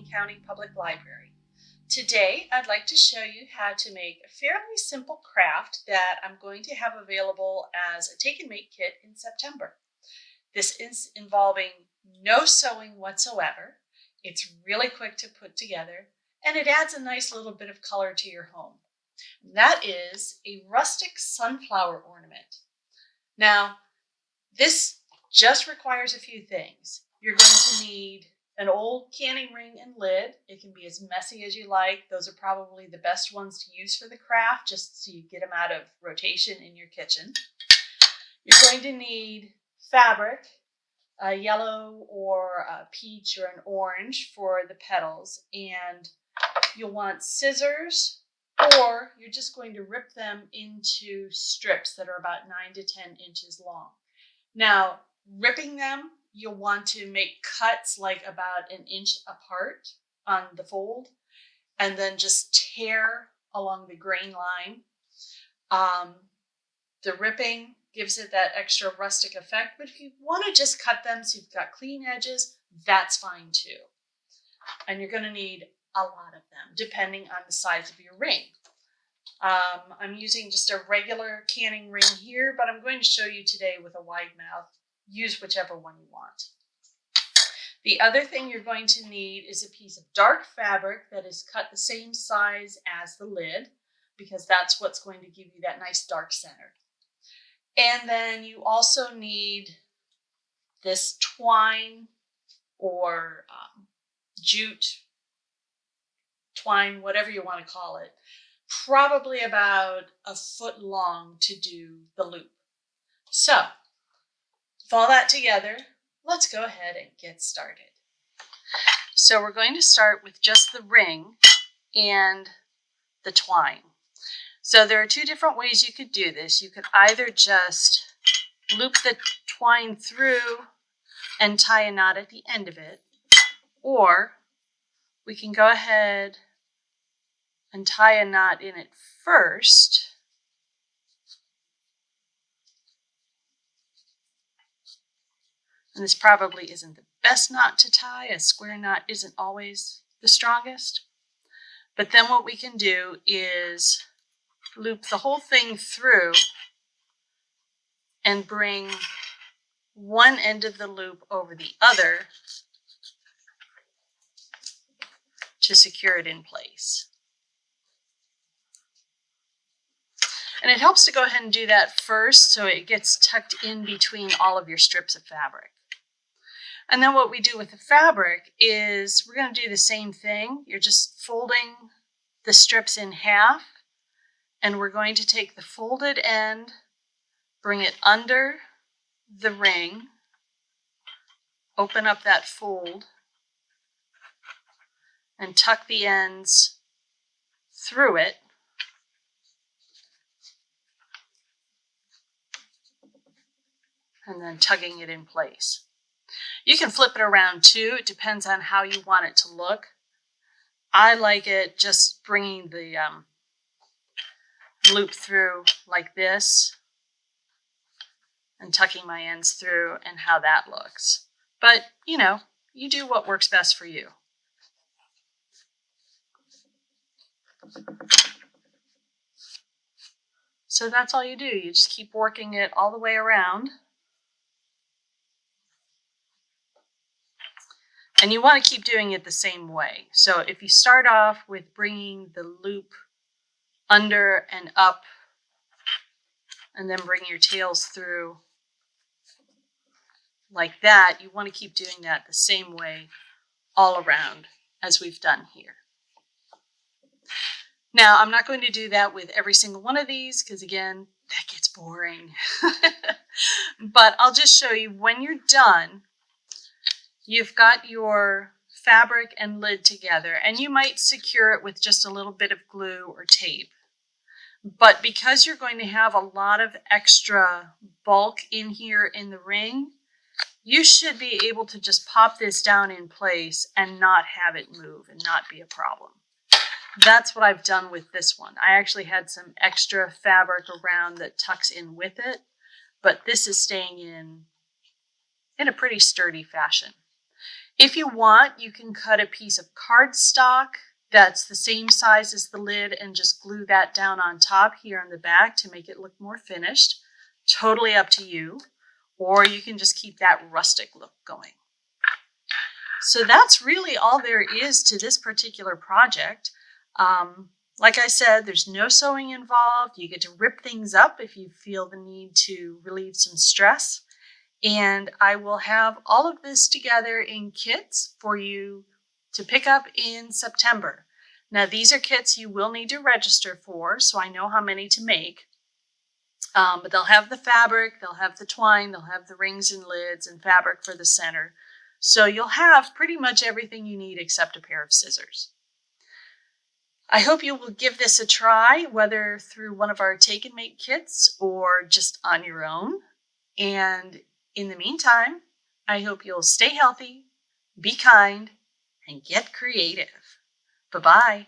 King County Public Library. Today, I'd like to show you how to make a fairly simple craft that I'm going to have available as a take and make kit in September. This is involving no sewing whatsoever. It's really quick to put together, and it adds a nice little bit of color to your home. That is a rustic sunflower ornament. Now, this just requires a few things. You're going to need an old canning ring and lid. It can be as messy as you like. Those are probably the best ones to use for the craft, just so you get them out of rotation in your kitchen. You're going to need fabric, a yellow or a peach or an orange for the petals, and you'll want scissors, or you're just going to rip them into strips that are about 9 to 10 inches long. Now, ripping them, you'll want to make cuts like about 1 inch apart on the fold, and then just tear along the grain line. The ripping gives it that extra rustic effect, but if you want to just cut them so you've got clean edges, that's fine too. And you're going to need a lot of them, depending on the size of your ring. I'm using just a regular canning ring here, but I'm going to show you today with a wide mouth. Use whichever one you want. The other thing you're going to need is a piece of dark fabric that is cut the same size as the lid, because that's what's going to give you that nice dark center. And then you also need this twine or jute, twine, whatever you want to call it, probably about 1 foot long to do the loop. So, with all that together, let's go ahead and get started. So we're going to start with just the ring and the twine. So there are 2 different ways you could do this. You could either just loop the twine through and tie a knot at the end of it, or we can go ahead and tie a knot in it first. And this probably isn't the best knot to tie. A square knot isn't always the strongest. But then what we can do is loop the whole thing through and bring one end of the loop over the other to secure it in place. And it helps to go ahead and do that first so it gets tucked in between all of your strips of fabric. And then what we do with the fabric is we're going to do the same thing. You're just folding the strips in half, and we're going to take the folded end, bring it under the ring, open up that fold, and tuck the ends through it. And then tugging it in place. You can flip it around too. It depends on how you want it to look. I like it just bringing the loop through like this and tucking my ends through, and how that looks. But, you know, you do what works best for you. So that's all you do. You just keep working it all the way around. And you want to keep doing it the same way. So if you start off with bringing the loop under and up, and then bring your tails through like that, you want to keep doing that the same way all around as we've done here. Now, I'm not going to do that with every single one of these because, again, that gets boring. But I'll just show you when you're done, you've got your fabric and lid together, and you might secure it with just a little bit of glue or tape. But because you're going to have a lot of extra bulk in here in the ring, you should be able to just pop this down in place and not have it move and not be a problem. That's what I've done with this one. I actually had some extra fabric around that tucks in with it, but this is staying in a pretty sturdy fashion. If you want, you can cut a piece of cardstock that's the same size as the lid and just glue that down on top here on the back to make it look more finished. Totally up to you. Or you can just keep that rustic look going. So that's really all there is to this particular project. Like I said, there's no sewing involved. You get to rip things up if you feel the need to relieve some stress. And I will have all of this together in kits for you to pick up in September. Now, these are kits you will need to register for, so I know how many to make. But they'll have the fabric, they'll have the twine, they'll have the rings and lids and fabric for the center. So you'll have pretty much everything you need except a pair of scissors. I hope you will give this a try, whether through one of our take and make kits or just on your own. And in the meantime, I hope you'll stay healthy, be kind, and get creative. Bye-bye.